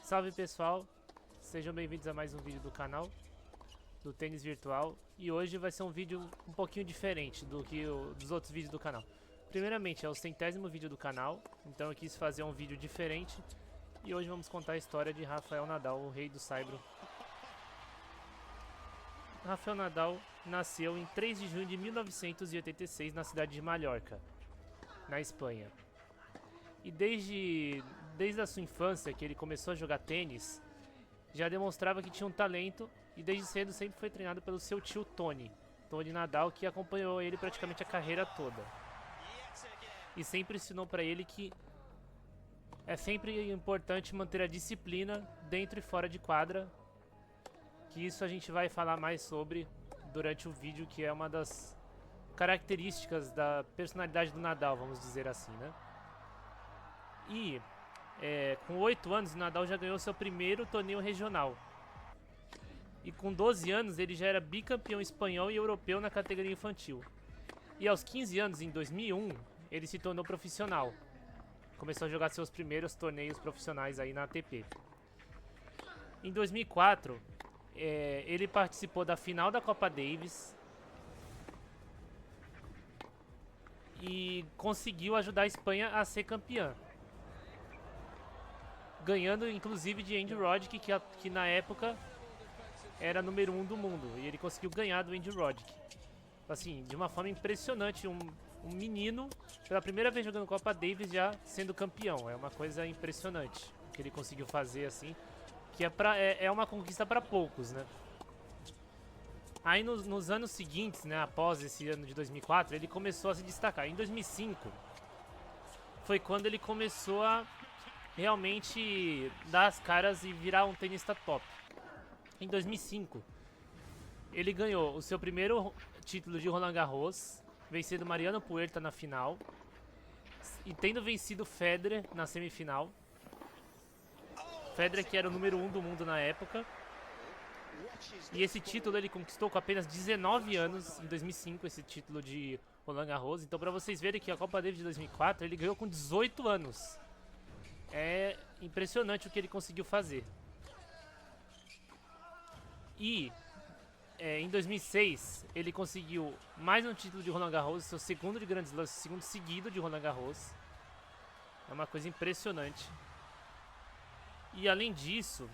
Salve pessoal, sejam bem-vindos a mais um vídeo do canal do Tênis Virtual. E hoje vai ser um vídeo um pouquinho diferente do que dos outros vídeos do canal. Primeiramente é o 100º vídeo do canal, então eu quis fazer um vídeo diferente. E hoje vamos contar a história de Rafael Nadal, o rei do saibro. Rafael Nadal nasceu em 3 de junho de 1986 na cidade de Mallorca, na Espanha. E desde a sua infância, que ele começou a jogar tênis, já demonstrava que tinha um talento e desde cedo sempre foi treinado pelo seu tio Tony Nadal, que acompanhou ele praticamente a carreira toda. E sempre ensinou para ele que é sempre importante manter a disciplina dentro e fora de quadra, que isso a gente vai falar mais sobre durante o vídeo, que é uma das características da personalidade do Nadal, vamos dizer assim, né? E com 8 anos, o Nadal já ganhou seu primeiro torneio regional. E com 12 anos, ele já era bicampeão espanhol e europeu na categoria infantil. E aos 15 anos, em 2001, ele se tornou profissional. Começou a jogar seus primeiros torneios profissionais aí na ATP. Em 2004, ele participou da final da Copa Davis e conseguiu ajudar a Espanha a ser campeã, ganhando inclusive de Andy Roddick, que na época era número 1 do mundo, e ele conseguiu ganhar do Andy Roddick, assim, de uma forma impressionante. Um menino, pela primeira vez jogando Copa Davis, já sendo campeão. É uma coisa impressionante o que ele conseguiu fazer, assim, que é uma conquista para poucos, né? Aí nos anos seguintes, né, após esse ano de 2004, ele começou a se destacar. Em 2005 foi quando ele começou a realmente dar as caras e virar um tenista top. Em 2005, ele ganhou o seu primeiro título de Roland Garros, vencendo Mariano Puerta na final e tendo vencido Federer na semifinal. Federer, que era o número 1 do mundo na época. E esse título ele conquistou com apenas 19 anos, em 2005, esse título de Roland Garros. Então, para vocês verem que a Copa Davis de 2004 ele ganhou com 18 anos. É impressionante o que ele conseguiu fazer. E em 2006 ele conseguiu mais um título de Roland Garros, seu segundo de Grand Slam, segundo seguido de Roland Garros. É uma coisa impressionante. E além disso,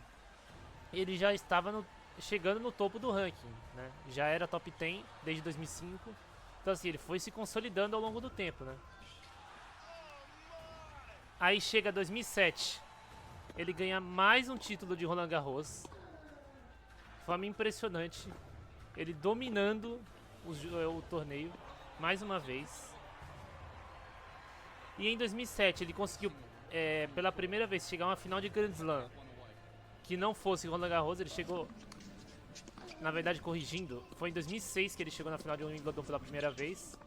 ele já estava chegando no topo do ranking, né? Já era top 10 desde 2005. Então assim, ele foi se consolidando ao longo do tempo, né? Aí chega 2007, ele ganha mais um título de Roland Garros, de forma impressionante, ele dominando o torneio mais uma vez. E em 2007 ele conseguiu pela primeira vez chegar a uma final de Grand Slam que não fosse Roland Garros. Ele chegou, na verdade, corrigindo, foi em 2006 que ele chegou na final de Wimbledon pela primeira vez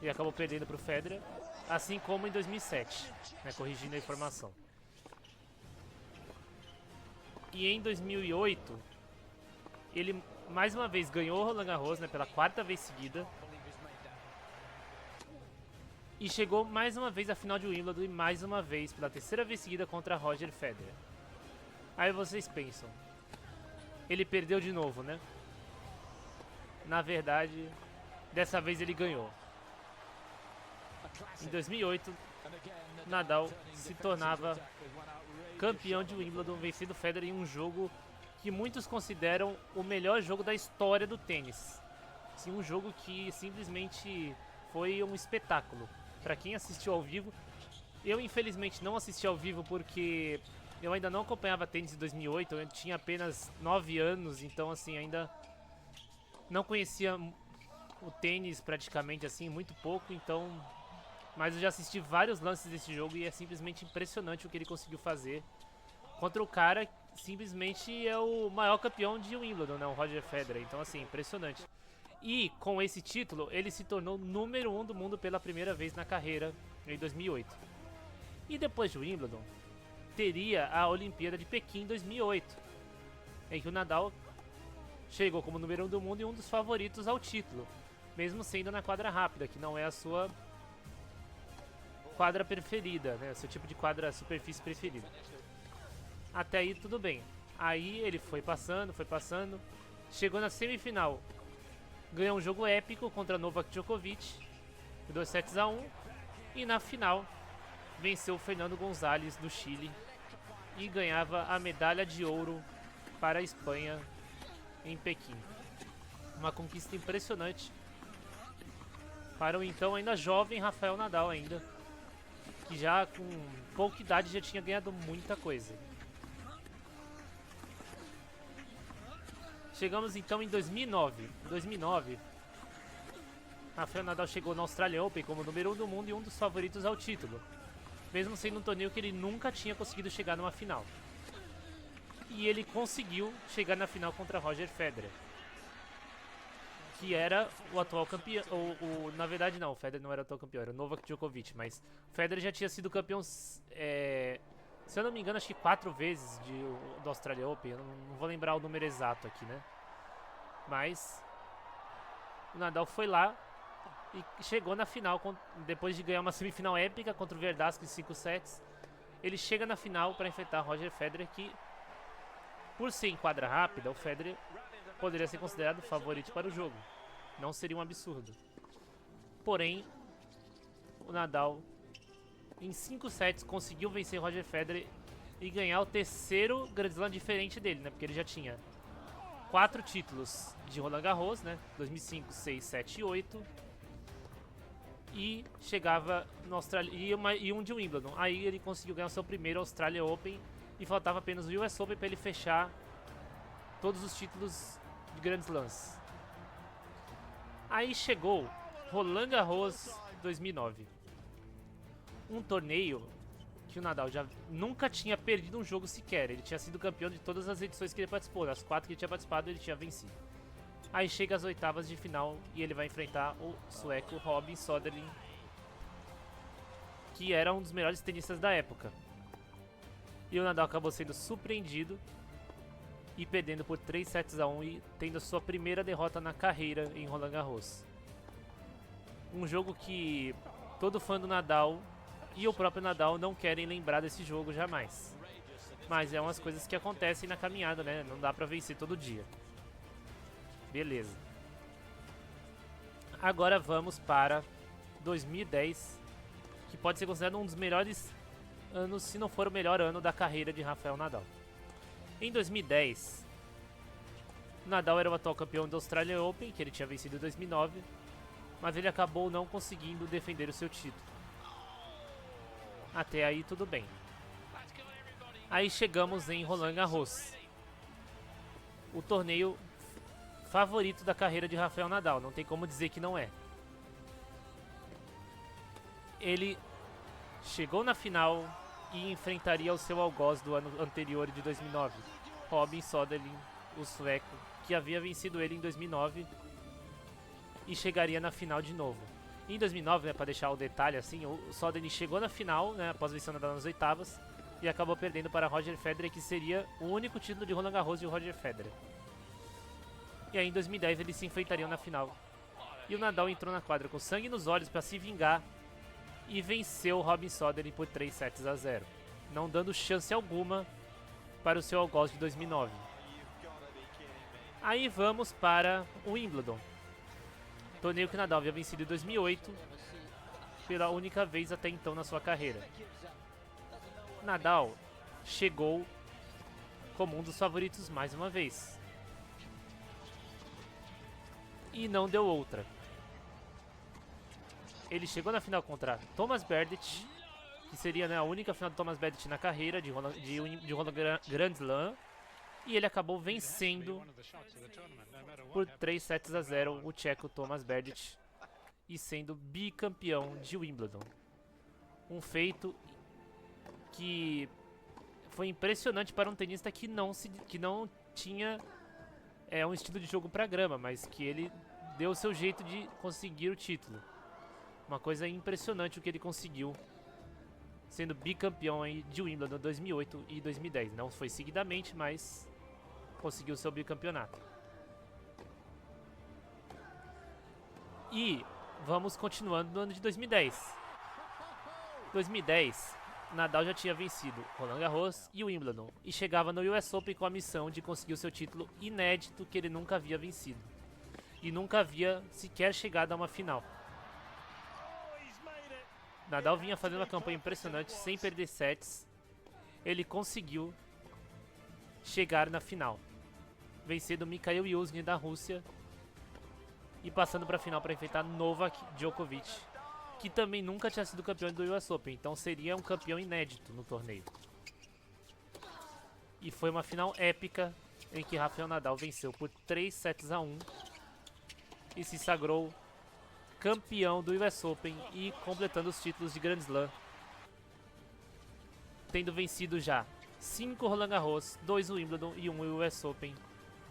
e acabou perdendo para o Federer. Assim como em 2007, né, corrigindo a informação. E em 2008, ele mais uma vez ganhou o Roland Garros, né, pela 4ª vez seguida. E chegou mais uma vez à final de Wimbledon e mais uma vez, pela 3ª vez seguida, contra Roger Federer. Aí vocês pensam, ele perdeu de novo, né? Na verdade, dessa vez ele ganhou. Em 2008, Nadal se tornava campeão de Wimbledon, vencendo Federer em um jogo que muitos consideram o melhor jogo da história do tênis. Sim, um jogo que simplesmente foi um espetáculo. Para quem assistiu ao vivo, eu infelizmente não assisti ao vivo porque eu ainda não acompanhava tênis em 2008, eu tinha apenas 9 anos, então assim, ainda não conhecia o tênis praticamente, assim, muito pouco, então... Mas eu já assisti vários lances desse jogo e é simplesmente impressionante o que ele conseguiu fazer contra o cara que simplesmente é o maior campeão de Wimbledon, né, o Roger Federer. Então assim, impressionante. E com esse título ele se tornou número 1 do mundo pela primeira vez na carreira em 2008. E depois de Wimbledon teria a Olimpíada de Pequim em 2008, em que o Nadal chegou como número 1 do mundo e um dos favoritos ao título, mesmo sendo na quadra rápida, que não é a sua quadra preferida, né? Seu tipo de quadra, superfície preferida. Até aí tudo bem. Aí ele foi passando, chegou na semifinal, ganhou um jogo épico contra Novak Djokovic, 2-1, e na final venceu o Fernando Gonzalez do Chile e ganhava a medalha de ouro para a Espanha em Pequim. Uma conquista impressionante para o então ainda jovem Rafael Nadal ainda, que já com pouca idade já tinha ganhado muita coisa. Chegamos então em 2009. Em 2009, Rafael Nadal chegou na Australian Open como número 1 do mundo e um dos favoritos ao título, mesmo sendo um torneio que ele nunca tinha conseguido chegar numa final. E ele conseguiu chegar na final contra Roger Federer, que era o atual campeão. Na verdade não, o Federer não era o atual campeão, era o Novak Djokovic, mas o Federer já tinha sido campeão, se eu não me engano, acho que 4 vezes do Australian Open. Eu não vou lembrar o número exato aqui, né? Mas o Nadal foi lá e chegou na final, depois de ganhar uma semifinal épica contra o Verdasco em 5 sets. Ele chega na final para enfrentar Roger Federer, que, por ser em quadra rápida, o Federer poderia ser considerado favorito para o jogo. Não seria um absurdo. Porém, o Nadal, em 5 sets, conseguiu vencer Roger Federer e ganhar o terceiro Grand Slam diferente dele, né? Porque ele já tinha 4 títulos de Roland Garros, né? 2005, 6, 7 e 8. E chegava no e um de Wimbledon. Aí ele conseguiu ganhar o seu primeiro Australian Open e faltava apenas o US Open para ele fechar todos os títulos de Grand Slams. Aí chegou Roland Garros 2009. Um torneio que o Nadal já nunca tinha perdido um jogo sequer. Ele tinha sido campeão de todas as edições que ele participou. Das 4 que ele tinha participado, ele tinha vencido. Aí chega às oitavas de final e ele vai enfrentar o sueco Robin Söderling, que era um dos melhores tenistas da época. E o Nadal acabou sendo surpreendido e perdendo por 3-1 e tendo a sua primeira derrota na carreira em Roland Garros. Um jogo que todo fã do Nadal e o próprio Nadal não querem lembrar desse jogo jamais. Mas é umas coisas que acontecem na caminhada, né? Não dá pra vencer todo dia. Beleza. Agora vamos para 2010, que pode ser considerado um dos melhores anos, se não for o melhor ano da carreira de Rafael Nadal. Em 2010, o Nadal era o atual campeão do Australian Open, que ele tinha vencido em 2009, mas ele acabou não conseguindo defender o seu título. Até aí tudo bem. Aí chegamos em Roland Garros, o torneio favorito da carreira de Rafael Nadal, não tem como dizer que não é. Ele chegou na final e enfrentaria o seu algoz do ano anterior, de 2009, Robin Söderling, o sueco, que havia vencido ele em 2009 e chegaria na final de novo. Em 2009, né, para deixar o detalhe assim, o Söderling chegou na final, né, após vencer o Nadal nas oitavas, e acabou perdendo para Roger Federer, que seria o único título de Roland Garros de Roger Federer. E aí em 2010 eles se enfrentariam na final. E o Nadal entrou na quadra com sangue nos olhos para se vingar e venceu o Robin Söderling por 3-0, não dando chance alguma para o seu algoz de 2009. Aí vamos para o Wimbledon, torneio que o Nadal havia vencido em 2008 pela única vez até então na sua carreira. Nadal chegou como um dos favoritos mais uma vez. E não deu outra. Ele chegou na final contra Thomas Berdych, que seria, né, a única final de Thomas Berdych na carreira de Roland Grand Slam. E ele acabou vencendo por 3-0 o tcheco Thomas Berdych e sendo bicampeão de Wimbledon. Um feito que foi impressionante para um tenista que não tinha um estilo de jogo para grama, mas que ele deu o seu jeito de conseguir o título. Uma coisa impressionante o que ele conseguiu, sendo bicampeão aí de Wimbledon 2008 e 2010. Não foi seguidamente, mas conseguiu seu bicampeonato. E vamos continuando no ano de 2010. 2010, Nadal já tinha vencido Roland Garros e o Wimbledon e chegava no US Open com a missão de conseguir o seu título inédito que ele nunca havia vencido e nunca havia sequer chegado a uma final. Nadal vinha fazendo uma campanha impressionante, sem perder sets. Ele conseguiu chegar na final, vencendo Mikhail Yuzhny da Rússia e passando para a final para enfrentar Novak Djokovic, que também nunca tinha sido campeão do US Open, então seria um campeão inédito no torneio. E foi uma final épica em que Rafael Nadal venceu por 3-1 e se sagrou campeão do US Open e completando os títulos de Grand Slam, tendo vencido já 5 Roland Garros, 2 Wimbledon e 1 US Open,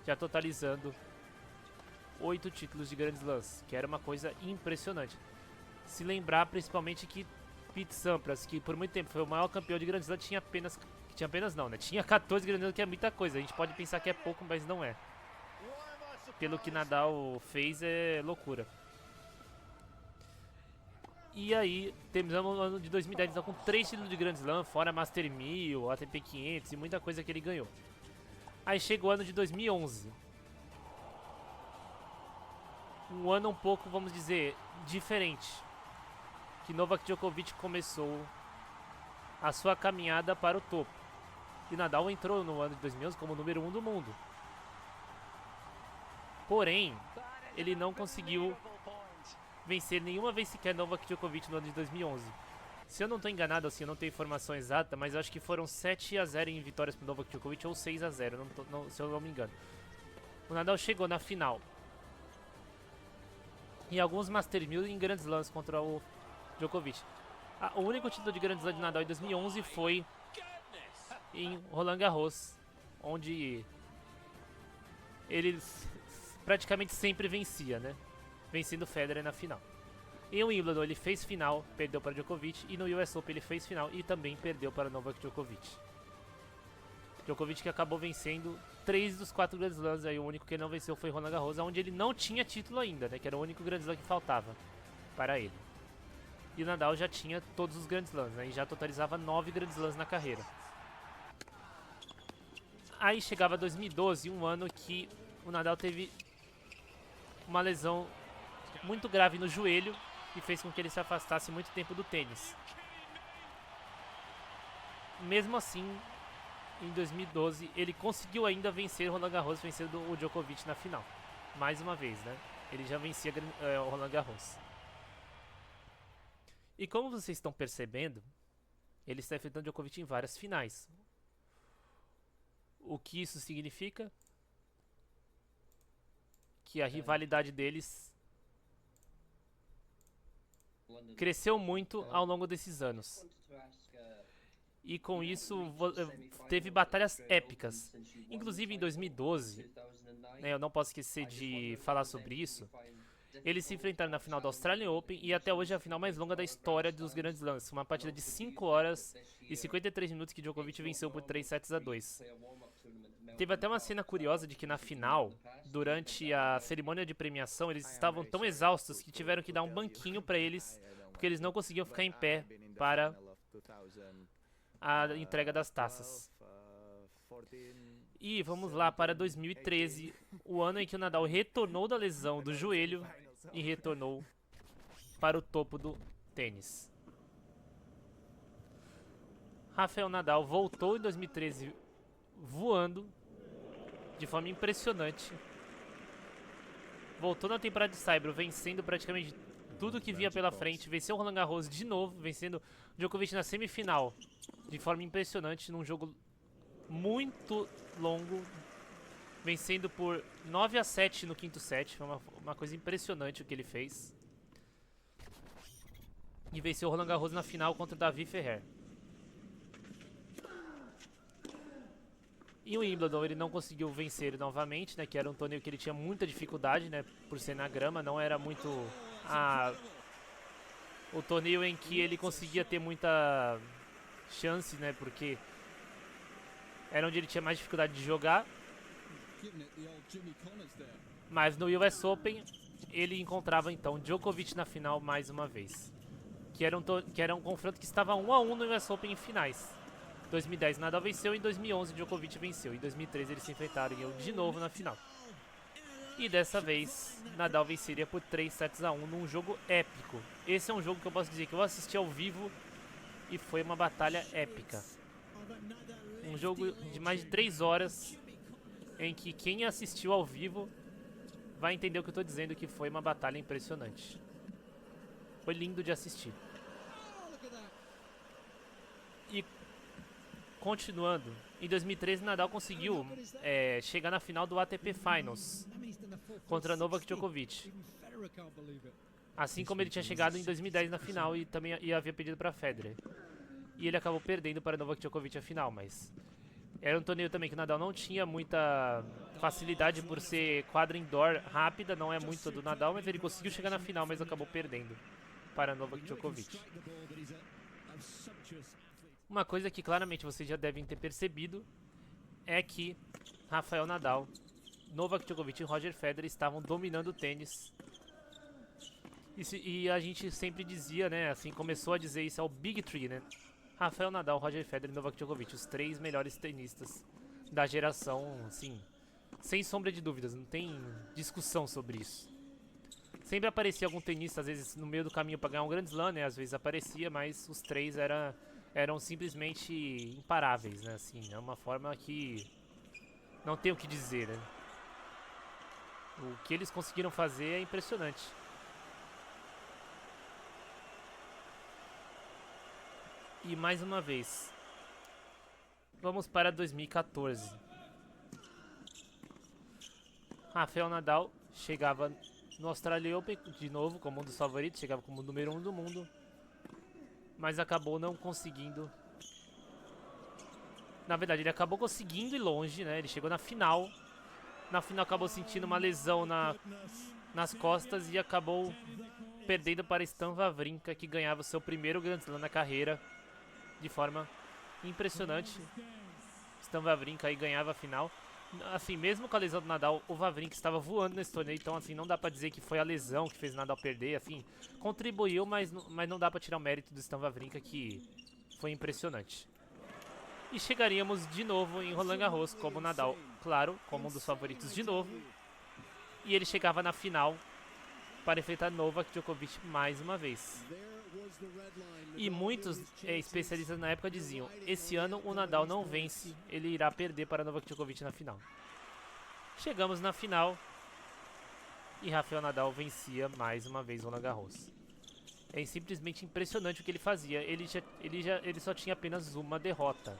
já totalizando 8 títulos de Grand Slams, que era uma coisa impressionante. Se lembrar principalmente que Pete Sampras, que por muito tempo foi o maior campeão de Grand Slam, tinha 14 Grand Slams, que é muita coisa. A gente pode pensar que é pouco, mas não é. Pelo que Nadal fez, é loucura. E aí, terminamos o ano de 2010 então, com 3 títulos de Grand Slam, fora Master 1000, ATP 500 e muita coisa que ele ganhou. Aí chega o ano de 2011. Um ano um pouco, vamos dizer, diferente. Que Novak Djokovic começou a sua caminhada para o topo. E Nadal entrou no ano de 2011 como número 1 do mundo. Porém, ele não conseguiu vencer nenhuma vez sequer Novak Djokovic no ano de 2011. Se eu não estou enganado, assim, eu não tenho informação exata, mas eu acho que foram 7-0 em vitórias para Novak Djokovic ou 6-0, se eu não me engano. O Nadal chegou na final em alguns Master 1000 em Grand Slams contra o Djokovic. O único título de Grand Slam de Nadal em 2011 foi em Roland Garros, onde ele praticamente sempre vencia, né? Vencendo Federer na final. Em Wimbledon ele fez final, perdeu para Djokovic, e no US Open ele fez final e também perdeu para Novak Djokovic. Djokovic que acabou vencendo 3 dos 4 Grand Slams, aí o único que ele não venceu foi Roland Garros, onde ele não tinha título ainda, né? Que era o único Grand Slam que faltava para ele. E o Nadal já tinha todos os Grand Slams, né? E já totalizava 9 Grand Slams na carreira. Aí chegava 2012, um ano que o Nadal teve uma lesão muito grave no joelho e fez com que ele se afastasse muito tempo do tênis. Mesmo assim, em 2012, ele conseguiu ainda vencer o Roland Garros, vencendo o Djokovic na final. Mais uma vez, né? Ele já vencia o Roland Garros. E como vocês estão percebendo, ele está enfrentando o Djokovic em várias finais. O que isso significa? Que a rivalidade deles cresceu muito ao longo desses anos. E com isso teve batalhas épicas. Inclusive em 2012, né, eu não posso esquecer de falar sobre isso. Eles se enfrentaram na final do Australian Open e até hoje é a final mais longa da história dos Grand Slams. Uma partida de 5 horas e 53 minutos que Djokovic venceu por 3-2. Teve até uma cena curiosa de que na final, durante a cerimônia de premiação, eles estavam tão exaustos que tiveram que dar um banquinho para eles, porque eles não conseguiam ficar em pé para a entrega das taças. E vamos lá para 2013, o ano em que o Nadal retornou da lesão do joelho e retornou para o topo do tênis. Rafael Nadal voltou em 2013 voando de forma impressionante. Voltou na temporada de Saibro, vencendo praticamente tudo que vinha pela frente. Venceu o Roland Garros de novo, vencendo Djokovic na semifinal de forma impressionante, num jogo muito longo, vencendo por 9-7 no quinto set. Foi uma coisa impressionante o que ele fez. E venceu o Roland Garros na final contra o Davi Ferrer. E o Wimbledon ele não conseguiu vencer novamente, né, que era um torneio que ele tinha muita dificuldade, né, por ser na grama, não era muito o torneio em que ele conseguia ter muita chance, né, porque era onde ele tinha mais dificuldade de jogar. Mas no US Open ele encontrava então Djokovic na final mais uma vez. que era um confronto que estava 1 a 1 no US Open em finais. Em 2010 Nadal venceu, em 2011 Djokovic venceu, em 2013 eles se enfrentaram de novo na final. E dessa vez Nadal venceria por 3 sets a 1 num jogo épico. Esse é um jogo que eu posso dizer que eu assisti ao vivo e foi uma batalha épica. Um jogo de mais de 3 horas em que quem assistiu ao vivo vai entender o que eu estou dizendo, que foi uma batalha impressionante. Foi lindo de assistir. E continuando, em 2013 Nadal conseguiu chegar na final do ATP Finals contra Novak Djokovic. Assim como ele tinha chegado em 2010 na final e também havia pedido para Federer. E ele acabou perdendo para Novak Djokovic a final, mas era um torneio também que o Nadal não tinha muita facilidade por ser quadra indoor rápida, não é muito do Nadal, mas ele conseguiu chegar na final, mas acabou perdendo para Novak Djokovic. Uma coisa que claramente vocês já devem ter percebido é que Rafael Nadal, Novak Djokovic e Roger Federer estavam dominando o tênis. E a gente sempre dizia, né, assim, começou a dizer isso, é o Big Three, né? Rafael Nadal, Roger Federer e Novak Djokovic, os 3 melhores tenistas da geração, assim, sem sombra de dúvidas, não tem discussão sobre isso. Sempre aparecia algum tenista, às vezes, no meio do caminho para ganhar um Grand Slam, né? Às vezes aparecia, mas os 3 eram simplesmente imparáveis, né? Assim, é uma forma que não tem o que dizer, né? O que eles conseguiram fazer é impressionante. E mais uma vez, vamos para 2014. Rafael Nadal chegava no Australian Open de novo como um dos favoritos, chegava como o número 1 do mundo, mas acabou não conseguindo. Na verdade, ele acabou conseguindo ir longe, né? Ele chegou na final. Na final acabou sentindo uma lesão nas costas e acabou perdendo para Stan Wawrinka, que ganhava o seu primeiro Grand Slam na carreira de forma impressionante. Stan Wawrinka aí ganhava a final. Assim, mesmo com a lesão do Nadal, o Wawrinka estava voando nesse torneio, então assim, não dá pra dizer que foi a lesão que fez o Nadal perder, assim, contribuiu, mas não dá pra tirar o mérito do Stan Wawrinka, que foi impressionante. E chegaríamos de novo em Roland Garros como o Nadal, claro, como um dos favoritos de novo. E ele chegava na final para enfrentar Novak Djokovic mais uma vez. E muitos especialistas na época diziam: esse ano o Nadal não vence, ele irá perder para Novak Djokovic na final. Chegamos na final e Rafael Nadal vencia mais uma vez Roland Garros. É simplesmente impressionante o que ele fazia. Ele só tinha apenas uma derrota.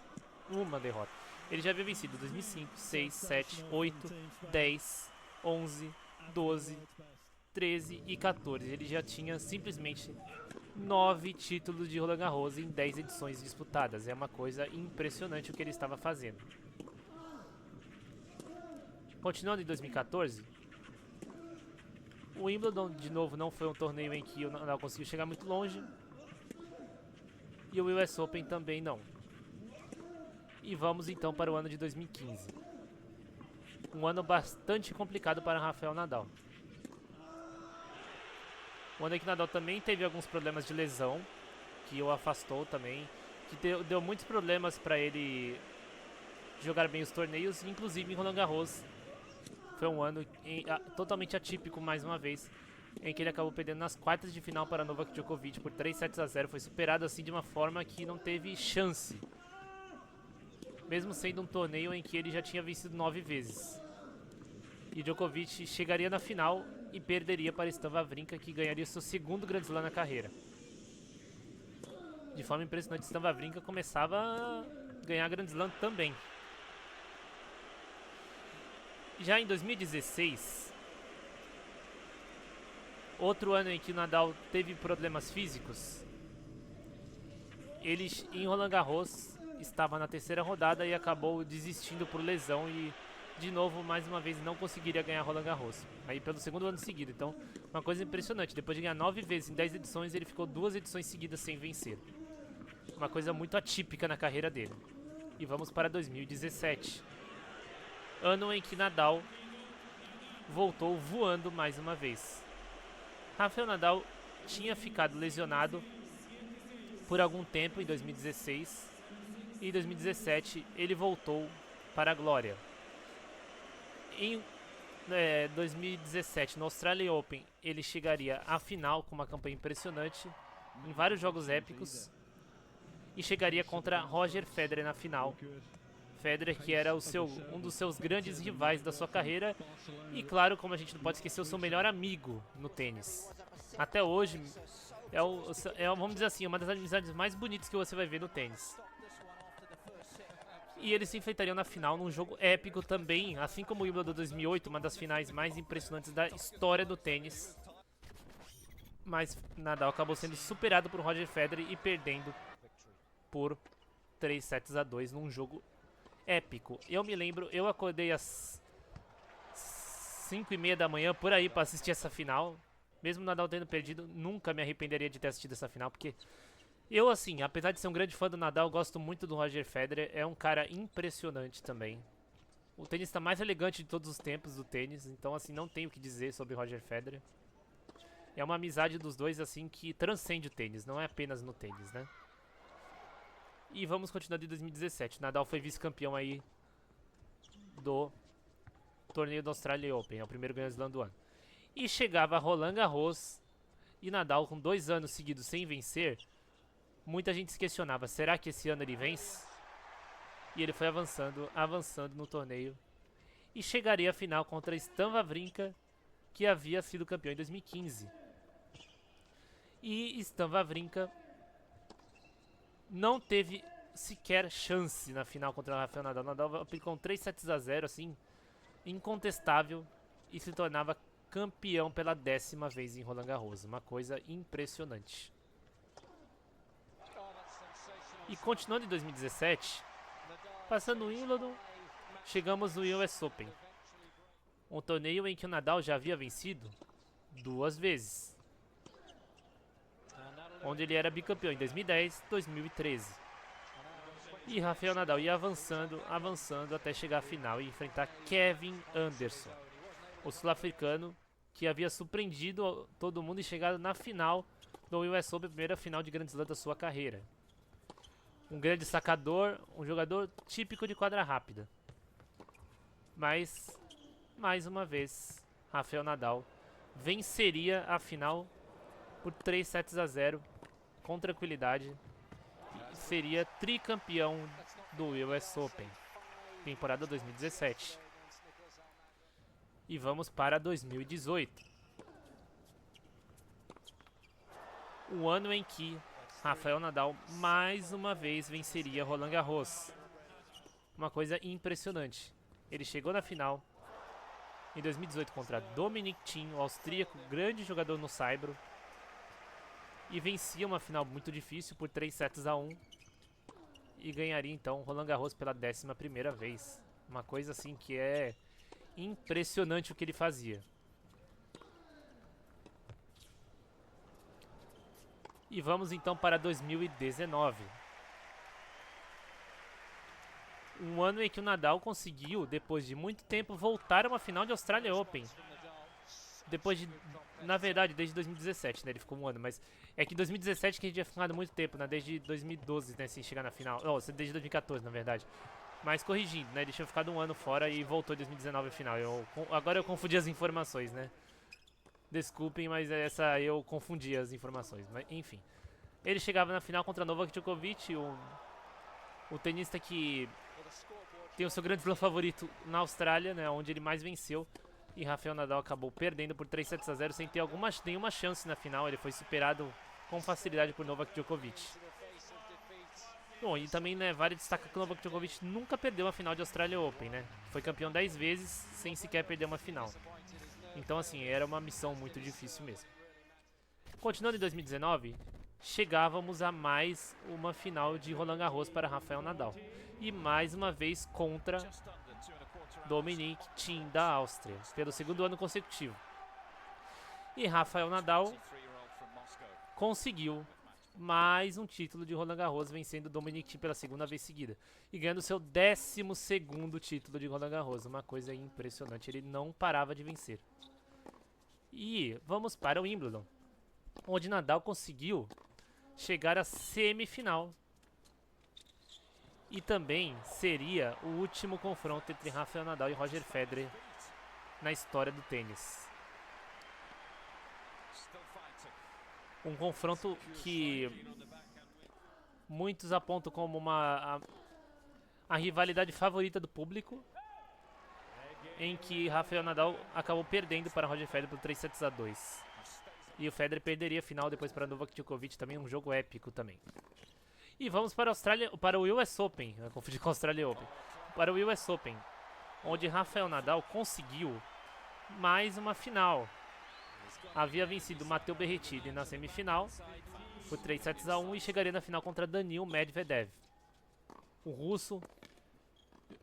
Ele já havia vencido 2005, 6, 7, 8, 10, 11, 12, 13 e 14. Ele já tinha simplesmente 9 títulos de Roland Garros em 10 edições disputadas. É uma coisa impressionante o que ele estava fazendo. Continuando em 2014, o Wimbledon de novo não foi um torneio em que o Nadal conseguiu chegar muito longe. E o US Open também não. E vamos então para o ano de 2015. Um ano bastante complicado para Rafael Nadal. O ano em que Nadal também teve alguns problemas de lesão, que o afastou também, que deu muitos problemas para ele jogar bem os torneios, inclusive em Roland Garros. Foi um ano totalmente atípico mais uma vez, em que ele acabou perdendo nas quartas de final para Novak Djokovic por 3 sets a 0. Foi superado assim de uma forma que não teve chance, mesmo sendo um torneio em que ele já tinha vencido 9 vezes. E Djokovic chegaria na final e perderia para Stan Wawrinka, que ganharia seu segundo Grand Slam na carreira. De forma impressionante, Stan Wawrinka começava a ganhar Grand Slam também. Já em 2016, outro ano em que o Nadal teve problemas físicos, ele em Roland Garros estava na terceira rodada e acabou desistindo por lesão e de novo, mais uma vez, não conseguiria ganhar Roland Garros. Aí pelo segundo ano seguido. Então, uma coisa impressionante. Depois de ganhar 9 vezes em 10 edições, ele ficou 2 edições seguidas sem vencer. Uma coisa muito atípica na carreira dele. E vamos para 2017. Ano em que Nadal voltou voando mais uma vez. Rafael Nadal tinha ficado lesionado por algum tempo em 2016 e em 2017 ele voltou para a glória. Em 2017 no Australian Open ele chegaria à final com uma campanha impressionante em vários jogos épicos e chegaria contra Roger Federer na final. Federer, que era um dos seus grandes rivais da sua carreira e, claro, como a gente não pode esquecer, o seu melhor amigo no tênis. Até hoje, vamos dizer assim, uma das amizades mais bonitas que você vai ver no tênis. E eles se enfrentariam na final num jogo épico também, assim como o Wimbledon 2008, uma das finais mais impressionantes da história do tênis. Mas Nadal acabou sendo superado por Roger Federer e perdendo por 3-2 num jogo épico. Eu me lembro, eu acordei às 5:30 da manhã por aí para assistir essa final. Mesmo Nadal tendo perdido, nunca me arrependeria de ter assistido essa final, porque eu, assim, apesar de ser um grande fã do Nadal, gosto muito do Roger Federer. É um cara impressionante também. O tenista mais elegante de todos os tempos do tênis, então, assim, não tenho o que dizer sobre Roger Federer. É uma amizade dos dois, assim, que transcende o tênis, não é apenas no tênis, né? E vamos continuar de 2017. Nadal foi vice-campeão aí do torneio do Australian Open, é o primeiro Grand Slam do ano. E chegava Roland Garros e Nadal com 2 anos seguidos sem vencer. Muita gente se questionava, será que esse ano ele vence? E ele foi avançando no torneio. E chegaria à final contra Stan Wawrinka, que havia sido campeão em 2015. E Stan Wawrinka não teve sequer chance na final contra o Rafael Nadal. Nadal aplicou um 3-0, assim, incontestável, e se tornava campeão pela 10ª vez em Roland Garros. Uma coisa impressionante. E continuando em 2017, passando o Wimbledon, chegamos no US Open. Um torneio em que o Nadal já havia vencido 2 vezes. Onde ele era bicampeão em 2010 e 2013. E Rafael Nadal ia avançando até chegar à final e enfrentar Kevin Anderson, o sul-africano que havia surpreendido todo mundo e chegado na final do US Open, primeira final de Grand Slam da sua carreira. Um grande sacador, um jogador típico de quadra rápida. Mas, mais uma vez, Rafael Nadal venceria a final por 3-0 com tranquilidade. E seria tricampeão do US Open, temporada 2017. E vamos para 2018. O ano em que Rafael Nadal mais uma vez venceria Roland Garros. Uma coisa impressionante. Ele chegou na final em 2018 contra Dominic Thiem, o austríaco, grande jogador no saibro. E vencia uma final muito difícil por 3-1. E ganharia então Roland Garros pela 11ª vez. Uma coisa assim que é impressionante o que ele fazia. E vamos então para 2019. Um ano em que o Nadal conseguiu, depois de muito tempo, voltar a uma final de Australian Open. Depois de, na verdade, desde 2017, né? Ele ficou um ano, mas é que em 2017 que ele tinha ficado muito tempo, né? Desde 2012, né? Sem chegar na final. Não, desde 2014, na verdade. Mas corrigindo, né? Ele tinha ficado um ano fora e voltou em 2019 a final. Agora eu confundi as informações, né? Desculpem, mas eu confundi as informações. Mas, enfim. Ele chegava na final contra Novak Djokovic, o tenista que tem o seu grande slam favorito na Austrália, né? Onde ele mais venceu. E Rafael Nadal acabou perdendo por 3-0 sem ter nenhuma chance na final. Ele foi superado com facilidade por Novak Djokovic. Bom, e também, né, vale destacar que o Novak Djokovic nunca perdeu uma final de Australian Open, né? Foi campeão 10 vezes sem sequer perder uma final. Então, assim, era uma missão muito difícil mesmo. Continuando em 2019, chegávamos a mais uma final de Roland Garros para Rafael Nadal. E mais uma vez contra Dominic Thiem da Áustria, pelo 2º ano consecutivo. E Rafael Nadal conseguiu mais um título de Roland Garros, vencendo Dominic Thiem pela 2ª vez seguida. E ganhando seu 12º título de Roland Garros, uma coisa impressionante, ele não parava de vencer. E vamos para o Wimbledon, onde Nadal conseguiu chegar à semifinal. E também seria o último confronto entre Rafael Nadal e Roger Federer na história do tênis. Um confronto que muitos apontam como a rivalidade favorita do público, em que Rafael Nadal acabou perdendo para Roger Federer por 3-2. E o Federer perderia a final depois para Novak Djokovic, também um jogo épico também. E vamos para o US Open, eu confundi com a Australia Open. Para o US Open, onde Rafael Nadal conseguiu mais uma final. Havia vencido Matteo Berrettini na semifinal por 3-1 e chegaria na final contra Daniil Medvedev. O russo,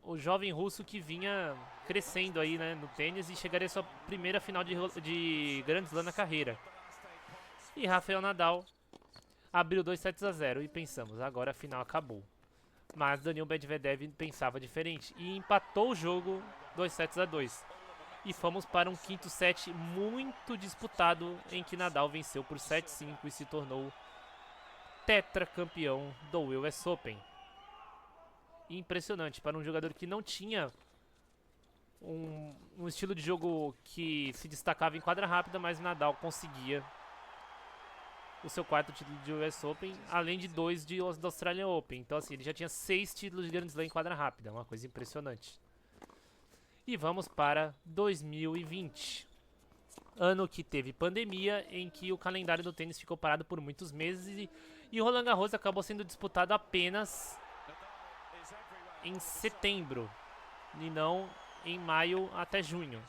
o jovem russo que vinha crescendo aí, né, no tênis, e chegaria à sua primeira final de Grand Slam na carreira. E Rafael Nadal abriu 2-0 e pensamos, agora a final acabou. Mas Daniil Medvedev pensava diferente e empatou o jogo 2-2. E fomos para um quinto set muito disputado, em que Nadal venceu por 7-5 e se tornou tetracampeão do US Open. Impressionante para um jogador que não tinha um estilo de jogo que se destacava em quadra rápida, mas Nadal conseguia o seu quarto título de US Open, além de 2 da Australian Open. Então assim, ele já tinha 6 títulos de Grand Slam em quadra rápida, uma coisa impressionante. E vamos para 2020, ano que teve pandemia, em que o calendário do tênis ficou parado por muitos meses e o Roland Garros acabou sendo disputado apenas em setembro e não em maio até junho.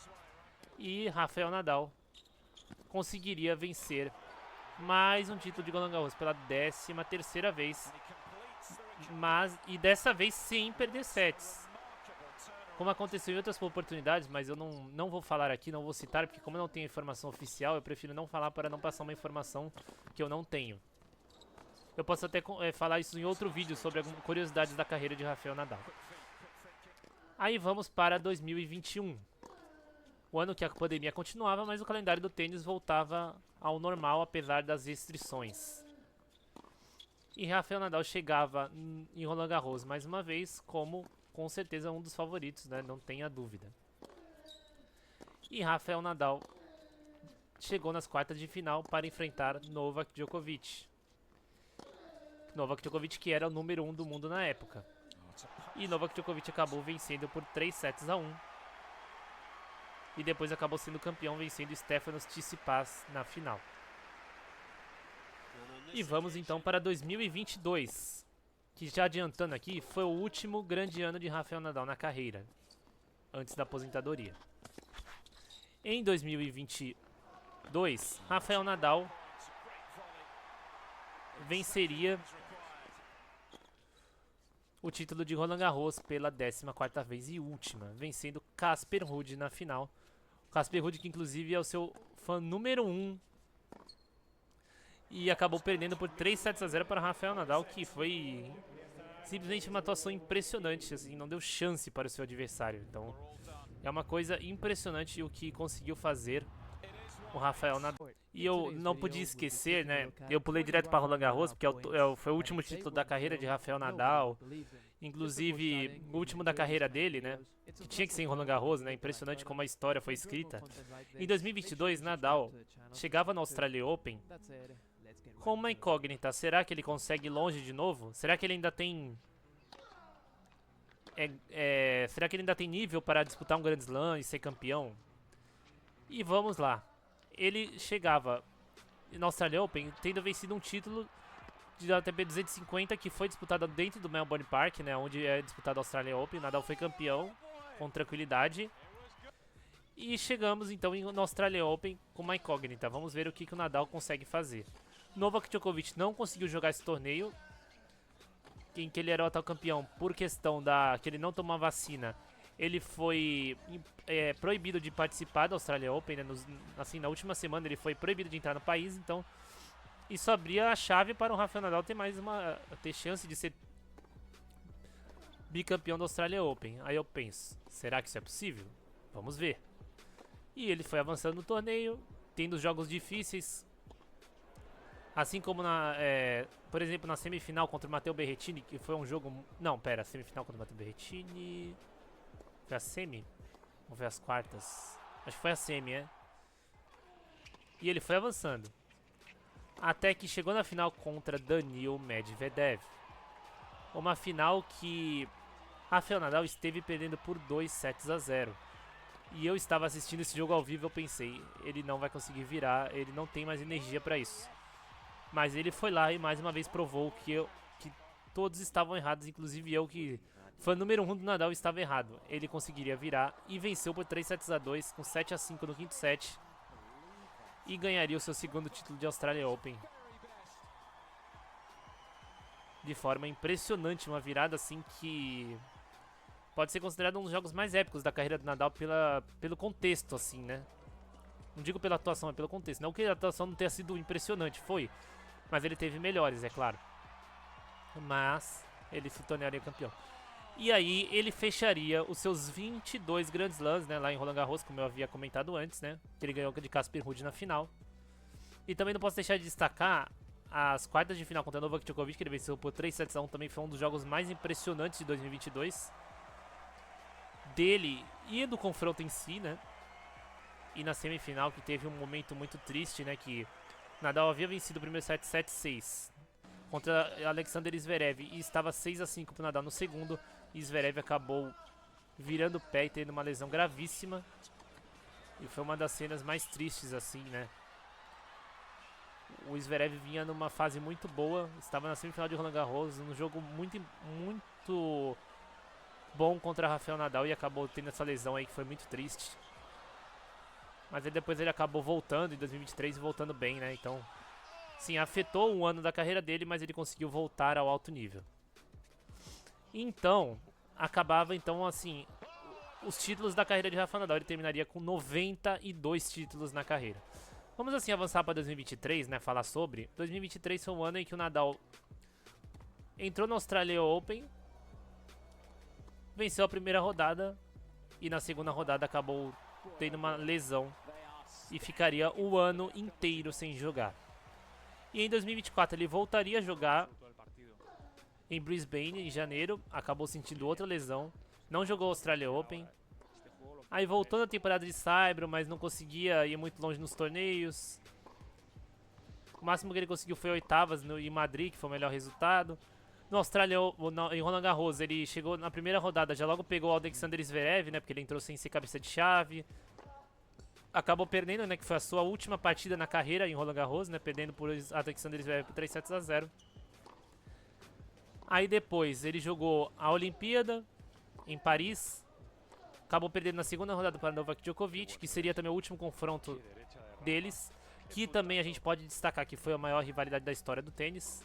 E Rafael Nadal conseguiria vencer mais um título de Roland Garros pela 13ª vez, e dessa vez sem perder sets, como aconteceu em outras oportunidades, mas eu não vou falar aqui, não vou citar, porque como eu não tenho informação oficial, eu prefiro não falar para não passar uma informação que eu não tenho. Eu posso até falar isso em outro vídeo sobre algumas curiosidades da carreira de Rafael Nadal. Aí vamos para 2021. O ano que a pandemia continuava, mas o calendário do tênis voltava ao normal, apesar das restrições. E Rafael Nadal chegava em Roland Garros mais uma vez como, com certeza, um dos favoritos, né? Não tenha dúvida. E Rafael Nadal chegou nas quartas de final para enfrentar Novak Djokovic. Novak Djokovic, que era o número 1 do mundo na época. E Novak Djokovic acabou vencendo por 3-1. E depois acabou sendo campeão, vencendo Stefanos Tsitsipas na final. E vamos então para 2022, que, já adiantando aqui, foi o último grande ano de Rafael Nadal na carreira, antes da aposentadoria. Em 2022, Rafael Nadal venceria o título de Roland Garros pela 14ª vez e última, vencendo Casper Ruud na final. Casper Ruud, que inclusive é o seu fã número 1, e acabou perdendo por 3-0 para Rafael Nadal, que foi simplesmente uma atuação impressionante, assim, não deu chance para o seu adversário. Então é uma coisa impressionante o que conseguiu fazer o Rafael Nadal. E eu não podia esquecer, né? Eu pulei direto para Roland Garros, porque foi o último título da carreira de Rafael Nadal. Inclusive, o último da carreira dele, né? Que tinha que ser em Roland Garros, né? Impressionante como a história foi escrita. Em 2022, Nadal chegava na Australia Open com uma incógnita. Será que ele consegue ir longe de novo? Será que ele ainda tem... será que ele ainda tem nível para disputar um Grand Slam e ser campeão? E vamos lá. Ele chegava na Australia Open tendo vencido um título da ATP 250 que foi disputado dentro do Melbourne Park, né, onde é disputado a Australia Open. Nadal foi campeão com tranquilidade. E chegamos então na Australia Open com uma incógnita. Vamos ver o que o Nadal consegue fazer. Novak Djokovic não conseguiu jogar esse torneio, em que ele era o atual campeão por questão que ele não tomou a vacina. Ele foi proibido de participar da Australia Open, né? Assim, na última semana ele foi proibido de entrar no país, então isso abria a chave para o Rafael Nadal ter chance de ser bicampeão da Australia Open. Aí eu penso, será que isso é possível? Vamos ver. E ele foi avançando no torneio, tendo jogos difíceis Assim como por exemplo, na semifinal contra o Matteo Berrettini, que foi um jogo... Não, pera, semifinal contra o Matteo Berrettini... Foi a semi? Ou foi as quartas? Acho que foi a semi, é? E ele foi avançando. Até que chegou na final contra Daniil Medvedev. Uma final que Rafael Nadal esteve perdendo por 2-0. E eu estava assistindo esse jogo ao vivo e eu pensei, ele não vai conseguir virar, ele não tem mais energia para isso. Mas ele foi lá e mais uma vez provou que todos estavam errados, inclusive eu, que fã número 1 do Nadal, estava errado. Ele conseguiria virar e venceu por 3-2 com 7-5 no quinto set. E ganharia o seu segundo título de Australian Open. De forma impressionante, uma virada assim que pode ser considerado um dos jogos mais épicos da carreira do Nadal pelo contexto, assim, né? Não digo pela atuação, mas pelo contexto. Não que a atuação não tenha sido impressionante, foi. Mas ele teve melhores, é claro. Mas ele se tornaria campeão. E aí ele fecharia os seus 22 Grand Slams, né, lá em Roland Garros, como eu havia comentado antes, né? Que ele ganhou de Casper Ruud na final. E também não posso deixar de destacar as quartas de final contra Novak Djokovic, que ele venceu por 3-1, também foi um dos jogos mais impressionantes de 2022. Dele e do confronto em si, né? E na semifinal, que teve um momento muito triste, né? Que Nadal havia vencido o primeiro set 7-6 contra Alexander Zverev e estava 6-5 pro Nadal no segundo. E Zverev acabou virando o pé e tendo uma lesão gravíssima. E foi uma das cenas mais tristes, assim, né? O Zverev vinha numa fase muito boa, estava na semifinal de Roland Garros, num jogo muito bom contra Rafael Nadal e acabou tendo essa lesão aí que foi muito triste. Mas aí depois ele acabou voltando em 2023 e voltando bem, né? Então, sim, afetou um ano da carreira dele, mas ele conseguiu voltar ao alto nível. Então, acabava então assim, os títulos da carreira de Rafael Nadal, ele terminaria com 92 títulos na carreira. Vamos assim avançar para 2023, né, falar sobre. 2023 foi um ano em que o Nadal entrou no Australian Open, venceu a primeira rodada e na segunda rodada acabou tendo uma lesão e ficaria o ano inteiro sem jogar. E em 2024 ele voltaria a jogar em Brisbane em janeiro, acabou sentindo outra lesão, não jogou o Australian Open. Aí voltou na temporada de Saibro, mas não conseguia ir muito longe nos torneios. O máximo que ele conseguiu foi oitavas em Madrid, que foi o melhor resultado. No Austrália, em Roland Garros, ele chegou na primeira rodada, já logo pegou o Alexander Zverev, né, porque ele entrou sem ser cabeça de chave. Acabou perdendo, né, que foi a sua última partida na carreira em Roland Garros, né, perdendo por Alexander Zverev por 3-0. Aí depois ele jogou a Olimpíada em Paris. Acabou perdendo na segunda rodada para Novak Djokovic, que seria também o último confronto deles, que também a gente pode destacar que foi a maior rivalidade da história do tênis.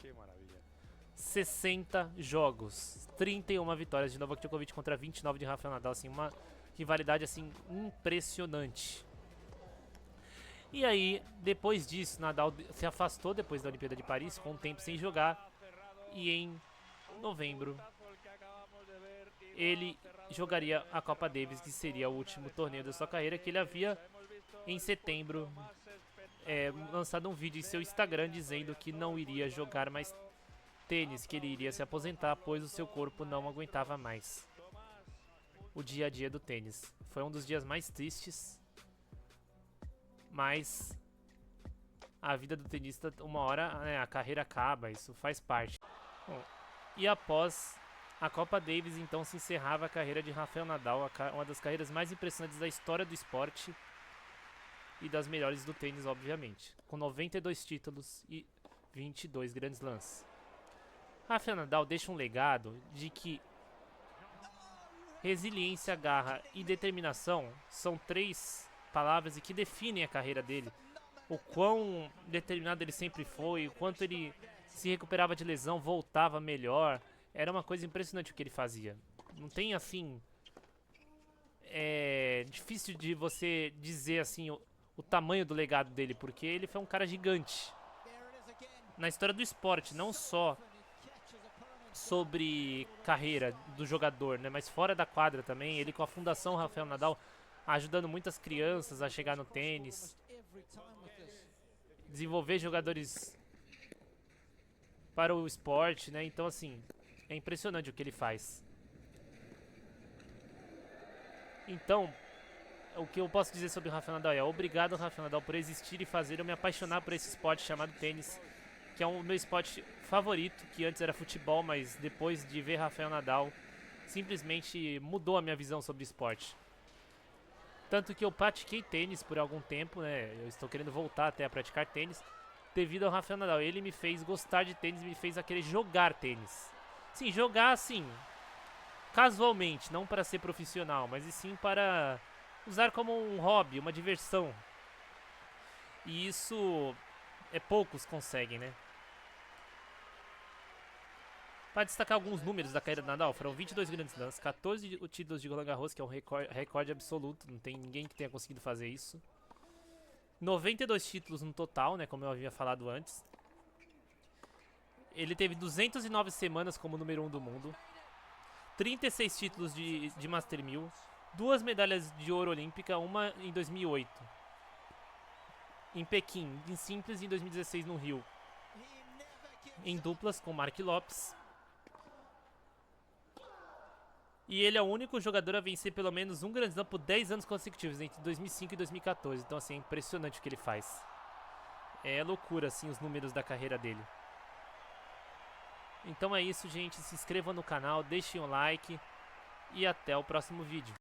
60 jogos, 31 vitórias de Novak Djokovic contra 29 de Rafael Nadal, assim, uma rivalidade assim impressionante. E aí, depois disso, Nadal se afastou depois da Olimpíada de Paris, com um tempo sem jogar, e em novembro ele jogaria a Copa Davis, que seria o último torneio da sua carreira, que ele havia, em setembro, lançado um vídeo em seu Instagram dizendo que não iria jogar mais tênis, que ele iria se aposentar, pois o seu corpo não aguentava mais o dia a dia do tênis. Foi um dos dias mais tristes, mas a vida do tenista, uma hora, né, a carreira acaba, isso faz parte. Bom, e após a Copa Davis, então, se encerrava a carreira de Rafael Nadal, uma das carreiras mais impressionantes da história do esporte e das melhores do tênis, obviamente, com 92 títulos e 22 Grand Slams. Rafael Nadal deixa um legado de que resiliência, garra e determinação são três palavras e que definem a carreira dele. O quão determinado ele sempre foi, o quanto ele se recuperava de lesão, voltava melhor. Era uma coisa impressionante o que ele fazia. Não tem assim... É difícil de você dizer assim o tamanho do legado dele, porque ele foi um cara gigante na história do esporte, não só sobre carreira do jogador, né, mas fora da quadra também. Ele com a Fundação Rafael Nadal ajudando muitas crianças a chegar no tênis, desenvolver jogadores para o esporte, né? Então, assim, é impressionante o que ele faz. Então, o que eu posso dizer sobre o Rafael Nadal é obrigado, Rafael Nadal, por existir e fazer eu me apaixonar por esse esporte chamado tênis, que é o meu esporte favorito, que antes era futebol, mas depois de ver Rafael Nadal, simplesmente mudou a minha visão sobre esporte. Tanto que eu pratiquei tênis por algum tempo, né? Eu estou querendo voltar até a praticar tênis devido ao Rafael Nadal. Ele me fez gostar de tênis, me fez a querer jogar tênis. Sim, jogar assim, casualmente, não para ser profissional, mas e sim para usar como um hobby, uma diversão. E isso poucos conseguem, né? Para destacar alguns números da carreira do Nadal, foram 22 grandes slams, 14 títulos de Roland Garros, que é um recorde absoluto, não tem ninguém que tenha conseguido fazer isso. 92 títulos no total, né, como eu havia falado antes. Ele teve 209 semanas como número 1 do mundo. 36 títulos de Master 1000. 2 medalhas de ouro olímpica, uma em 2008. Em Pequim, em simples, em 2016 no Rio. Em duplas com Mark Lopes. E ele é o único jogador a vencer pelo menos um Grand Slam por 10 anos consecutivos, entre 2005 e 2014. Então, assim, é impressionante o que ele faz. É loucura, assim, os números da carreira dele. Então é isso, gente. Se inscrevam no canal, deixem um like e até o próximo vídeo.